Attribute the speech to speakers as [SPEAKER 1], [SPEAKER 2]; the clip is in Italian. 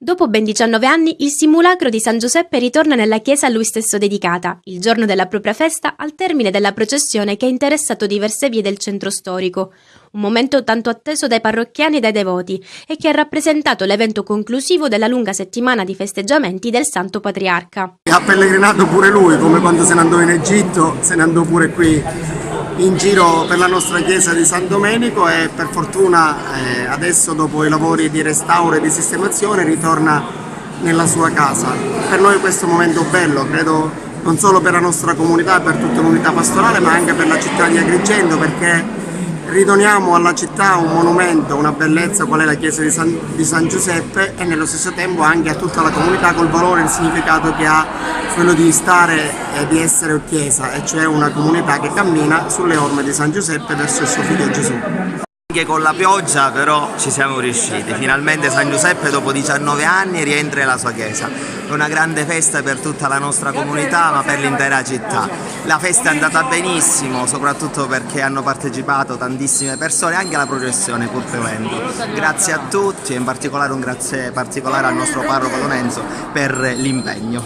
[SPEAKER 1] Dopo ben 19 anni, il simulacro di San Giuseppe ritorna nella chiesa a lui stesso dedicata, il giorno della propria festa, al termine della processione che ha interessato diverse vie del centro storico. Un momento tanto atteso dai parrocchiani e dai devoti e che ha rappresentato l'evento conclusivo della lunga settimana di festeggiamenti del Santo Patriarca.
[SPEAKER 2] Ha pellegrinato pure lui, come quando se ne andò in Egitto, se ne andò pure qui in giro per la nostra chiesa di San Domenico e per fortuna adesso, dopo i lavori di restauro e di sistemazione, ritorna nella sua casa. Per noi questo è un momento bello, credo, non solo per la nostra comunità, per tutta l'unità pastorale, ma anche per la città di Agrigento, perché ridoniamo alla città un monumento, una bellezza qual è la chiesa di San Giuseppe, e nello stesso tempo anche a tutta la comunità col valore e il significato che ha quello di stare e di essere chiesa, e cioè una comunità che cammina sulle orme di San Giuseppe verso il suo figlio Gesù.
[SPEAKER 3] Anche con la pioggia però ci siamo riusciti, finalmente San Giuseppe dopo 19 anni rientra nella sua chiesa. È una grande festa per tutta la nostra comunità, ma per l'intera città. La festa è andata benissimo, soprattutto perché hanno partecipato tantissime persone, anche alla processione pur piovendo. Grazie a tutti e in particolare un grazie particolare al nostro parroco Lorenzo per l'impegno.